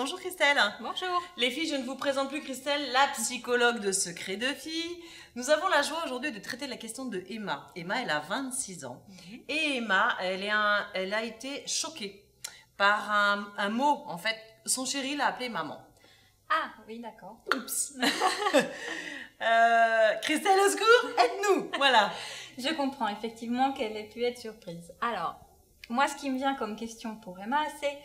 Bonjour Christelle. Bonjour. Les filles, je ne vous présente plus Christelle, la psychologue de Secrets de Filles. Nous avons la joie aujourd'hui de traiter la question de Emma. Emma, elle a 26 ans. Et Emma, elle a été choquée par un mot. En fait, son chéri l'a appelée maman. Ah, oui, d'accord. Oups. Christelle, au secours, aide-nous. Voilà. Je comprends effectivement qu'elle ait pu être surprise. Alors, moi, ce qui me vient comme question pour Emma, c'est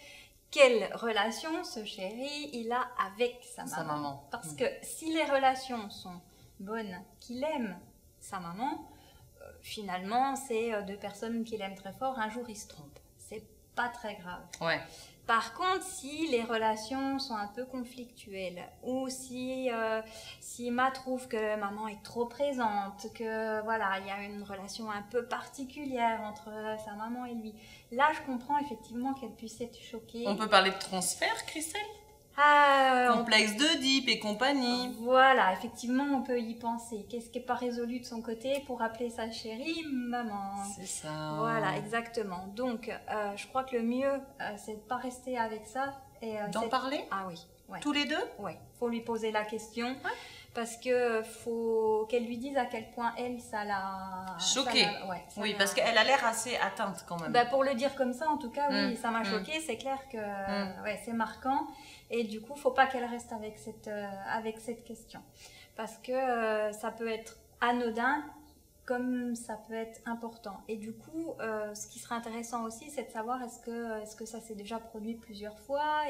quelle relation ce chéri il a avec sa maman. Parce que si les relations sont bonnes, qu'il aime sa maman, finalement, c'est deux personnes qu'il aime très fort. Un jour, ils se trompent. C'est pas très grave. Ouais. Par contre, si les relations sont un peu conflictuelles ou si Emma trouve que maman est trop présente, que voilà, il y a une relation un peu particulière entre sa maman et lui, là je comprends effectivement qu'elle puisse être choquée. On peut parler de transfert, Christelle? Complexe d'Oedipe et compagnie. Voilà, effectivement, on peut y penser. Qu'est-ce qui n'est pas résolu de son côté pour appeler sa chérie maman? C'est ça. Voilà, exactement. Donc, je crois que le mieux, c'est de ne pas rester avec ça. D'en parler? Ah oui. Ouais. Tous les deux? Oui, il faut lui poser la question. Ouais. Parce que faut qu'elle lui dise à quel point elle, ça l'a... Choquée. Oui, parce qu'elle a l'air assez atteinte quand même. Bah, pour le dire comme ça, en tout cas, oui, ça m'a choquée. C'est clair que ouais, c'est marquant. Et du coup, il ne faut pas qu'elle reste avec cette question. Parce que ça peut être anodin comme ça peut être important. Et du coup, ce qui serait intéressant aussi, c'est de savoir est-ce que ça s'est déjà produit plusieurs fois?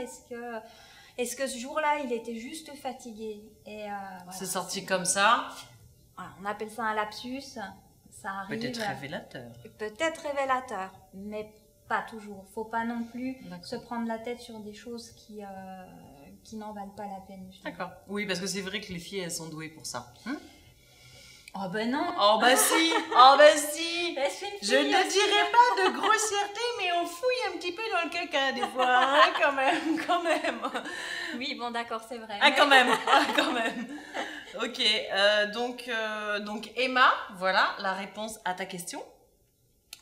Est-ce que ce jour-là, il était juste fatigué? Voilà, c'est sorti comme ça. Voilà, on appelle ça un lapsus. Ça arrive. Peut-être révélateur. Peut-être révélateur, mais pas toujours. Faut pas non plus se prendre la tête sur des choses qui n'en valent pas la peine. D'accord. Oui, parce que c'est vrai que les filles, elles sont douées pour ça. Oh ben non. Oh ben si. Oh ben si. Je ne dirais pas de grossièreté, mais on fouille un petit peu dans le caca des fois, hein, quand même. Oui, bon d'accord, c'est vrai. Ah, quand même. Ok, donc Emma, voilà la réponse à ta question.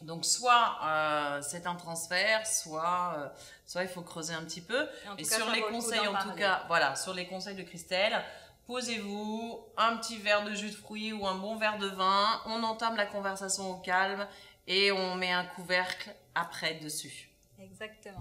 Donc soit c'est un transfert, soit il faut creuser un petit peu. Et sur les conseils, en tout cas, voilà, sur les conseils de Christelle, posez-vous un petit verre de jus de fruits ou un bon verre de vin, on entame la conversation au calme et on met un couvercle après dessus. Exactement.